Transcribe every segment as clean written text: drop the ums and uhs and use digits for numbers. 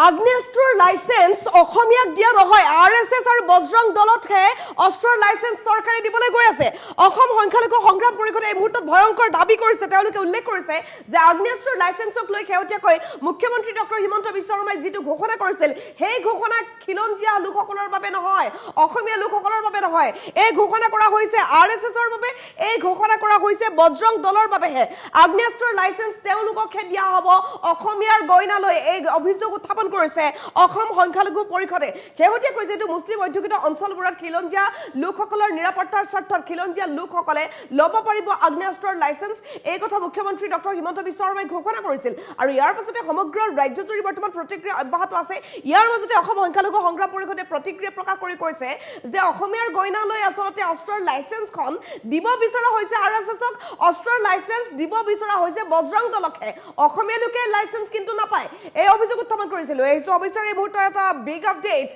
আগ্নেয়াস্ত্ৰৰ licence অসমীয়াক দিয়া নহয় আৰএছএছ আৰু বজৰং দলতহে অস্ত্ৰৰ লাইসেন্স চৰকাৰে দিবলৈ গৈ আছে। অসম সংখ্যালঘু সংগ্ৰাম পৰিষদে এই মুহূৰ্তত ভয়ংকৰ দাবী কৰিছে। তেওঁলোকে উল্লেখ কৰিছে যে আগ্নেয়াস্ত্ৰৰ লাইসেন্সক লৈ শেহতীয়াকৈ মুখ্যমন্ত্ৰী ডক্টৰ হিমন্ত বিশ্ব শৰ্মাই যিটো ঘোষণা কৰিছিল সেই ঘোষণা খিলঞ্জীয়া লোকসকলৰ বাবে নহয়, অসমীয়া লোকসকলৰ বাবে নহয়। এই ঘোষণা কৰা হৈছে আৰএছএছৰ বাবে, এই ঘোষণা কৰা হৈছে বজৰং দলৰ বাবেহে। আগ্নেয়াস্ত্ৰৰ লাইসেন্স তেওঁলোককহে দিয়া হ'ব অসমীয়াৰ গইনালৈ এই অভিযোগ উত্থাপন কৰিছে অসম সংখ্যালঘু পৰিষদে। শেহতীয়াকৈ যেটো মুছলিম অধ্যুষিত অঞ্চলবোৰত খিলঞ্জীয়া লোকসকলৰ নিৰাপত্তাৰ স্বাৰ্থত খিলঞ্জীয়া লোকসকলে ল'ব পাৰিব আগ্নেয়াস্ত্ৰৰ লাইসেন্স, এই কথা মুখ্যমন্ত্ৰী ডক্টৰ হিমন্ত বিশ্ব শৰ্মাই ঘোষণা কৰিছিল। আৰু ইয়াৰ পাছতে সমগ্ৰ ৰাজ্যজুৰি বৰ্তমান প্ৰতিক্ৰিয়া অব্যাহত আছে। ইয়াৰ মাজতে অসম সংখ্যালঘু সংগ্ৰাম পৰিষদে প্ৰতিক্ৰিয়া প্ৰকাশ কৰি কৈছে যে অসমীয়াৰ গইনালৈ আচলতে অস্ত্ৰৰ লাইসেন্সখন দিব বিচৰা হৈছে আৰএছএছক, অস্ত্ৰৰ লাইসেন্স দিব বিচৰা হৈছে বজৰং দলকহে, অসমীয়া লোকে লাইসেন্স কিন্তু নাপায়, এই অভিযোগ উত্থাপন কৰিছিল। এই অৱস্থাৰ এই মুহূৰ্তত এটা বিগ আপডেট।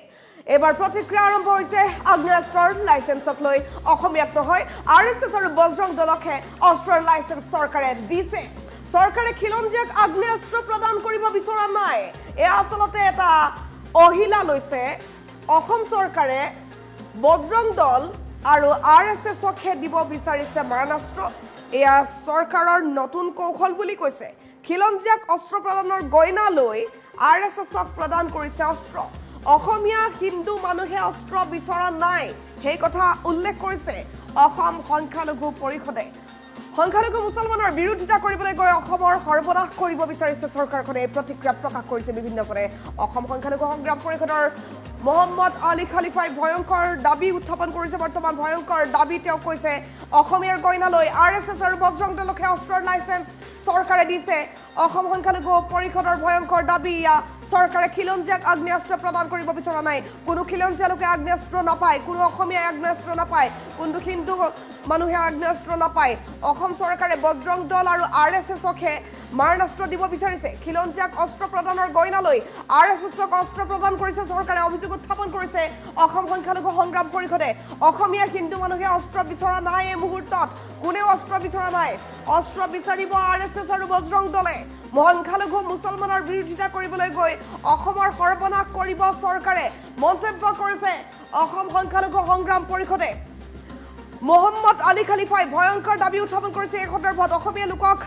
এবাৰ প্ৰতিক্ৰিয়া আৰম্ভ হৈছে আগ্নেয়াস্ত্ৰৰ লাইসেন্সক লৈ। অসমীয়াক নহয় আৰএছএছ আৰু বজৰং দলকহে অস্ত্ৰৰ লাইসেন্স চৰকাৰে দিছে। চৰকাৰে খিলঞ্জীয়াক আগ্নেয়াস্ত্ৰ প্ৰদান কৰিব বিচৰা নাই। এয়া আচলতে এটা অহিলা লৈছে অসম চৰকাৰে বজৰং দল আৰু আৰএছএছকহে দিব বিচাৰিছে মাৰণাস্ত্ৰ। এয়া চৰকাৰৰ নতুন কৌশল বুলি কৈছে। খিলঞ্জীয়াক অস্ত্ৰ প্ৰদানৰ গইনা লৈ আৰএছএছক প্ৰদান কৰিছে অস্ত্ৰ। অসমীয়া হিন্দু মানুহে অস্ত্ৰ বিচৰা নাই, সেই কথা উল্লেখ কৰিছে অসম সংখ্যালঘু পৰিষদে। সংখ্যালঘু মুছলমানৰ বিৰোধিতা কৰিবলৈ গৈ অসমৰ সৰ্বনাশ কৰিব বিচাৰিছে চৰকাৰখনে, এই প্ৰতিক্ৰিয়া প্ৰকাশ কৰিছে বিভিন্নজনে। অসম সংখ্যালঘু সংগ্ৰাম পৰিষদৰ মহম্মদ আলী খালিফাই ভয়ংকৰ দাবী উত্থাপন কৰিছে। বৰ্তমান ভয়ংকৰ দাবী তেওঁ কৈছে অসমীয়াৰ গইনালৈ আৰএছএছ আৰু বজৰং দলকহে অস্ত্ৰৰ লাইসেন্স চৰকাৰে দিছে। অসম সংখ্যালঘু পৰিষদৰ ভয়ংকৰ দাবী ইয়া, চৰকাৰে খিলঞ্জীয়াক আগ্নেয়াস্ত্ৰ প্ৰদান কৰিব বিচৰা নাই। কোনো খিলঞ্জীয়া লোকে আগ্নেয়াস্ত্ৰ নাপায়, কোনো অসমীয়াই আগ্নেয়াস্ত্ৰ নাপায়, কোনো হিন্দু মানুহে আগ্নেয়াস্ত্ৰ নাপায়। অসম চৰকাৰে বজৰং দল আৰু আৰএছএছকহে মাৰণাস্ত্ৰ দিব বিচাৰিছে। খিলঞ্জীয়াক অস্ত্ৰ প্ৰদানৰ গইনালৈ আৰএছএছক অস্ত্ৰ প্ৰদান কৰিছে চৰকাৰে, অভিযোগ উত্থাপন কৰিছে অসম সংখ্যালঘু সংগ্ৰাম পৰিষদে। অসমীয়া হিন্দু মানুহে অস্ত্ৰ বিচৰা নাই, এই মুহূৰ্তত কোনেও অস্ত্ৰ বিচৰা নাই। অস্ত্ৰ বিচাৰিব আৰএছএছ আৰু বজৰং দলে। সংখ্যালঘু মুছলমানৰ বিৰোধিতা কৰিবলৈ গৈ অসমৰ সৰ্বনাশ কৰিব চৰকাৰে, মন্তব্য কৰিছে অসম সংখ্যালঘু সংগ্ৰাম পৰিষদে। মহম্মদ আলী খালিফাই ভয়ংকৰ দাবী উত্থাপন কৰিছে এই সন্দৰ্ভত। অসমীয়া লোকক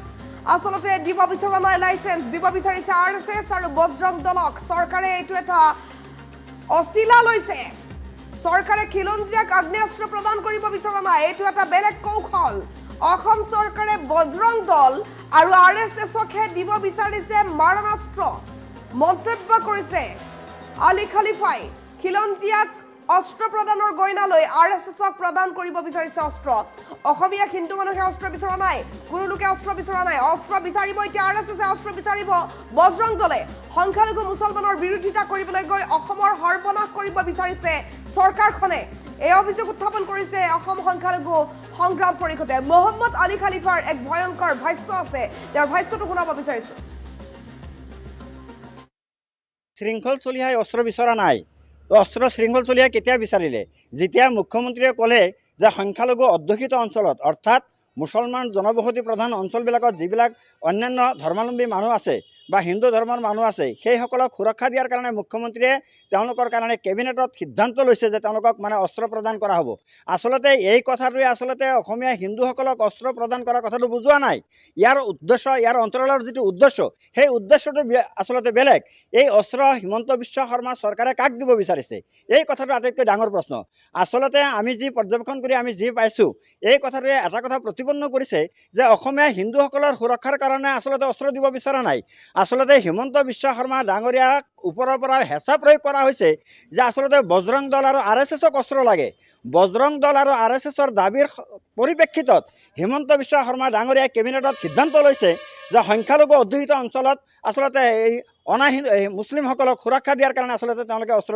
আচলতে দিব বিচৰা নাই লাইসেন্স, দিব বিচাৰিছে আৰএছএছ আৰু বজৰং দলক। চৰকাৰে এইটো এটা অচিলা লৈছে। চৰকাৰে খিলঞ্জীয়াক আগ্নেয়াস্ত্ৰ প্ৰদান কৰিব বিচৰা নাই, এইটো এটা বেলেগ কৌশল। অসম চৰকাৰে বজৰং দল আৰু আৰএছএছকহে দিব বিচাৰিছে মাৰণাস্ত্ৰ, মন্তব্য কৰিছে আলী খালিফাই। খিলঞ্জীয়াক অস্ত্ৰ প্ৰদানৰ গইনালৈ আৰএছএছক প্ৰদান কৰিব বিচাৰিছে অস্ত্ৰ। অসমীয়া হিন্দু মানুহে অস্ত্ৰ বিচৰা নাই, কোনো লোকে অস্ত্ৰ বিচৰা নাই। অস্ত্ৰ বিচাৰিব এতিয়া আৰএছএছে, অস্ত্ৰ বিচাৰিব বজৰং দলে। সংখ্যালঘু মুছলমানৰ বিৰোধিতা কৰিবলৈ গৈ অসমৰ সৰ্বনাশ কৰিব বিচাৰিছে চৰকাৰখনে, এই অভিযোগ উত্থাপন কৰিছে অসম সংখ্যালঘু সংগ্ৰাম পৰিষদে। মহম্মদ আলী খালিফাৰ এক ভয়ংকৰ ভাষ্য আছে, তেওঁৰ ভাষ্যটো শুনাব বিচাৰিছো। শৃংখল চলিহাই অস্ত্ৰ বিচৰা নাই। অস্ত্ৰ শৃংখল চলিহাই কেতিয়া বিচাৰিলে? যেতিয়া মুখ্যমন্ত্ৰীয়ে ক'লে যে সংখ্যালঘু অধ্যুষিত অঞ্চলত, অৰ্থাৎ মুছলমান জনবসতি প্ৰধান অঞ্চলবিলাকত যিবিলাক অন্যান্য ধৰ্মাৱলম্বী মানুহ আছে বা হিন্দু ধৰ্মৰ মানুহ আছে, সেইসকলক সুৰক্ষা দিয়াৰ কাৰণে মুখ্যমন্ত্ৰীয়ে তেওঁলোকৰ কাৰণে কেবিনেটত সিদ্ধান্ত লৈছে যে তেওঁলোকক অস্ত্ৰ প্ৰদান কৰা হ'ব। আচলতে এই কথাটোৱে আচলতে অসমীয়া হিন্দুসকলক অস্ত্ৰ প্ৰদান কৰাৰ কথাটো বুজোৱা নাই। ইয়াৰ উদ্দেশ্য, ইয়াৰ অন্তৰালৰ যিটো উদ্দেশ্য, সেই উদ্দেশ্যটো আচলতে বেলেগ। এই অস্ত্ৰ হিমন্ত বিশ্ব শৰ্মা চৰকাৰে কাক দিব বিচাৰিছে, এই কথাটো আটাইতকৈ ডাঙৰ প্ৰশ্ন। আচলতে আমি যি পৰ্যবেক্ষণ কৰি আমি যি পাইছোঁ, এই কথাটোৱে এটা কথা প্ৰতিপন্ন কৰিছে যে অসমীয়া হিন্দুসকলৰ সুৰক্ষাৰ কাৰণে আচলতে অস্ত্ৰ দিব বিচৰা নাই। আচলতে হিমন্ত বিশ্ব শৰ্মা ডাঙৰীয়াক ওপৰৰ পৰা হেঁচা প্ৰয়োগ কৰা হৈছে যে আচলতে বজৰং দল আৰু আৰএছএছক অস্ত্ৰ লাগে। বজৰং দল আৰু আৰএছএছৰ দাবীৰ পৰিপ্ৰেক্ষিতত হিমন্ত বিশ্ব শৰ্মা ডাঙৰীয়াই কেবিনেটত সিদ্ধান্ত লৈছে যে সংখ্যালঘু অধ্যুষিত অঞ্চলত আচলতে এই মুছলিমসকলক সুৰক্ষা দিয়াৰ কাৰণে আচলতে তেওঁলোকে অস্ত্ৰ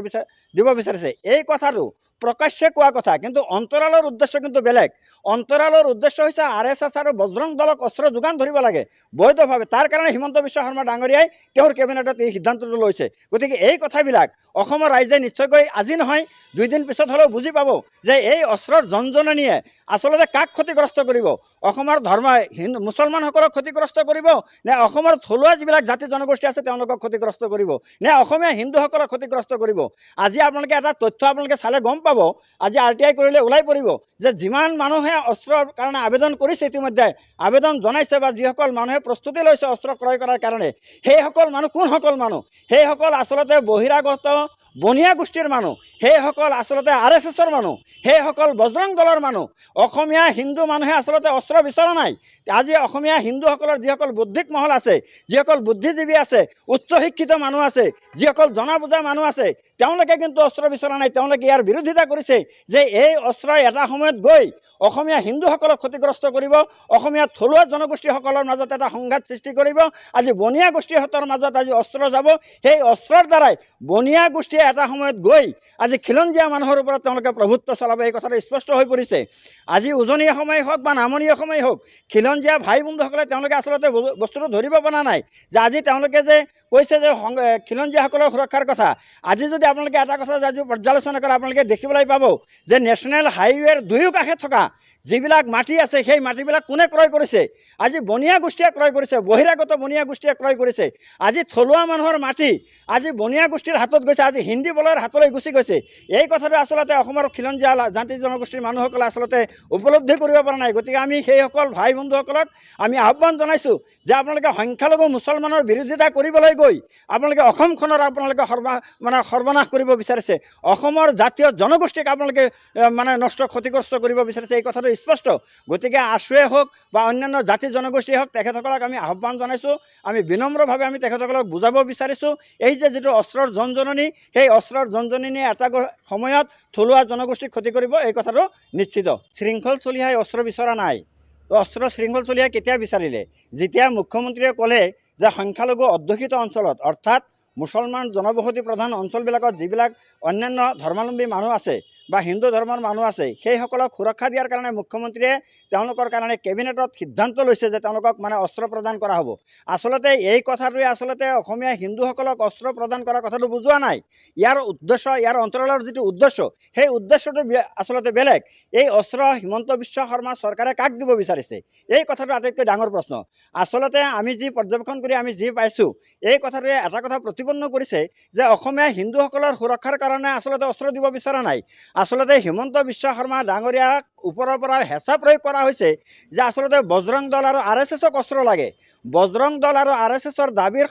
দিব বিচাৰিছে। এই কথাটো প্ৰকাশ্যে কোৱা কথা, কিন্তু অন্তৰালৰ উদ্দেশ্য কিন্তু বেলেগ। অন্তৰালৰ উদ্দেশ্য হৈছে আৰএছএছ আৰু বজৰং দলক অস্ত্ৰ যোগান ধৰিব লাগে বৈধভাৱে। তাৰ কাৰণে হিমন্ত বিশ্ব শৰ্মা ডাঙৰীয়াই তেওঁৰ কেবিনেটত এই সিদ্ধান্তটো লৈছে। গতিকে এই কথাবিলাক অসমৰ ৰাইজে নিশ্চয়কৈ আজি নহয় 2 দিন পিছত হ'লেও বুজি পাব যে এই অস্ত্ৰৰ জনজননীয়ে আচলতে কাক ক্ষতিগ্ৰস্ত কৰিব। অসমৰ হিন্দু মুছলমানসকলক ক্ষতিগ্ৰস্ত কৰিব নে অসমৰ থলুৱা যিবিলাক জাতি জনগোষ্ঠী আছে তেওঁলোকক ক্ষতিগ্ৰস্ত কৰিব নে অসমীয়া হিন্দুসকলক ক্ষতিগ্ৰস্ত কৰিব? আজি আপোনালোকে এটা তথ্য আপোনালোকে চালে গম পাব, আজি RTI কৰিলে ওলাই পৰিব যে যিমান মানুহে অস্ত্ৰৰ কাৰণে আবেদন কৰিছে, ইতিমধ্যে আবেদন জনাইছে বা যিসকল মানুহে প্ৰস্তুতি লৈছে অস্ত্ৰ ক্ৰয় কৰাৰ কাৰণে, সেইসকল মানুহ কোনসকল মানুহ? সেইসকল আচলতে বহিৰাগত বনিয়া গোষ্ঠীৰ মানুহ, সেইসকল আচলতে RSSৰ মানুহ, সেইসকল বজৰং দলৰ মানুহ। অসমীয়া হিন্দু মানুহে আচলতে অস্ত্ৰ বিচৰা নাই। আজি অসমীয়া হিন্দুসকলৰ যিসকল বৌদ্ধিক মহল আছে, যিসকল বুদ্ধিজীৱী আছে, উচ্চ শিক্ষিত মানুহ আছে, যিসকল জনা বুজা মানুহ আছে, তেওঁলোকে কিন্তু অস্ত্ৰ বিচৰা নাই। তেওঁলোকে ইয়াৰ বিৰোধিতা কৰিছে যে এই অস্ত্ৰই এটা সময়ত গৈ অসমীয়া হিন্দুসকলক ক্ষতিগ্ৰস্ত কৰিব, অসমীয়া থলুৱা জনগোষ্ঠীসকলৰ মাজত এটা সংঘাত সৃষ্টি কৰিব। আজি বনিয়া গোষ্ঠীহঁতৰ মাজত আজি অস্ত্ৰ যাব, সেই অস্ত্ৰৰ দ্বাৰাই বনিয়া গোষ্ঠীয়ে এটা সময়ত গৈ আজি খিলঞ্জীয়া মানুহৰ ওপৰত তেওঁলোকে প্ৰভুত্ব চলাব। এই কথাটো স্পষ্ট হৈ পৰিছে। আজি উজনি অসমেই হওক বা নামনি অসমেই হওক, খিলঞ্জীয়া ভাই বন্ধুসকলে তেওঁলোকে আচলতে বস্তুটো ধৰিব পৰা নাই যে আজি তেওঁলোকে যে কৈছে যে খিলঞ্জীয়াসকলৰ সুৰক্ষাৰ কথা। আজি যদি আপোনালোকে এটা কথা আজি পৰ্যালোচনা কৰে, আপোনালোকে দেখিবলৈ পাব যে নেশ্যনেল হাইৱেৰ দুয়ো কাষে থকা যিবিলাক মাটি আছে, সেই মাটিবিলাক কোনে ক্ৰয় কৰিছে? আজি বনিয়া গোষ্ঠীয়ে ক্ৰয় কৰিছে, বহিৰাগত বনিয়া গোষ্ঠীয়ে ক্ৰয় কৰিছে। আজি থলুৱা মানুহৰ মাটি আজি বনিয়া গোষ্ঠীৰ হাতত গৈছে, আজি হিন্দী বলৰ হাতলৈ গুচি গৈছে। এই কথাটো আচলতে অসমৰ খিলঞ্জীয়া জাতি জনগোষ্ঠীৰ মানুহসকলে আচলতে উপলব্ধি কৰিব পৰা নাই। গতিকে আমি সেইসকল ভাই বন্ধুসকলক আমি আহ্বান জনাইছোঁ যে আপোনালোকে সংখ্যালঘু মুছলমানৰ বিৰোধিতা কৰিবলৈ গৈ আপোনালোকে অসমখনৰ আপোনালোকে সৰ্বনাশ কৰিব বিচাৰিছে। অসমৰ জাতীয় জনগোষ্ঠীক আপোনালোকে নষ্ট ক্ষতিগ্ৰস্ত কৰিব বিচাৰিছে। এই কথাটো স্পষ্ট। গতিকে আছুৱে হওক বা অন্যান্য জাতি জনগোষ্ঠী হওক, তেখেতসকলক আমি আহ্বান জনাইছোঁ। আমি বিনম্ৰভাৱে আমি তেখেতসকলক বুজাব বিচাৰিছোঁ, এই যে যিটো অস্ত্ৰৰ জনজননী, সেই অস্ত্ৰৰ জনজননীয়ে এটা সময়ত থলুৱা জনগোষ্ঠীক ক্ষতি কৰিব, এই কথাটো নিশ্চিত। শৃংখল চলিহাই অস্ত্ৰ বিচৰা নাই। অস্ত্ৰ শৃংখল চলিহাই কেতিয়া বিচাৰিলে? যেতিয়া মুখ্যমন্ত্ৰীয়ে ক'লে যে সংখ্যালঘু অধ্যুষিত অঞ্চলত, অৰ্থাৎ মুছলমান জনবসতি প্ৰধান অঞ্চলবিলাকত যিবিলাক অন্যান্য ধৰ্মাৱলম্বী মানুহ আছে বা হিন্দু ধৰ্মৰ মানুহ আছে, সেইসকলক সুৰক্ষা দিয়াৰ কাৰণে মুখ্যমন্ত্ৰীয়ে তেওঁলোকৰ কাৰণে কেবিনেটত সিদ্ধান্ত লৈছে যে তেওঁলোকক অস্ত্ৰ প্ৰদান কৰা হ'ব। আচলতে এই কথাটোৱে আচলতে অসমীয়া হিন্দুসকলক অস্ত্ৰ প্ৰদান কৰাৰ কথাটো বুজোৱা নাই। ইয়াৰ উদ্দেশ্য, ইয়াৰ অন্তৰালৰ যিটো উদ্দেশ্য, সেই উদ্দেশ্যটো আচলতে বেলেগ। এই অস্ত্ৰ হিমন্ত বিশ্ব শৰ্মা চৰকাৰে কাক দিব বিচাৰিছে? এই কথাটো আটাইতকৈ ডাঙৰ প্ৰশ্ন। আচলতে আমি যি পৰ্যবেক্ষণ কৰি আমি যি পাইছোঁ, এই কথাটোৱে এটা কথা প্ৰতিপন্ন কৰিছে যে অসমীয়া হিন্দুসকলৰ সুৰক্ষাৰ কাৰণে আচলতে অস্ত্ৰ দিব বিচৰা নাই। আচলতে হিমন্ত বিশ্ব শৰ্মা ডাঙৰীয়াক ওপৰৰ পৰা হেঁচা প্ৰয়োগ কৰা হৈছে যে আচলতে বজৰং দল আৰু RSSক অস্ত্ৰ লাগে। বজৰং দল আৰু RSSৰ দাবীৰ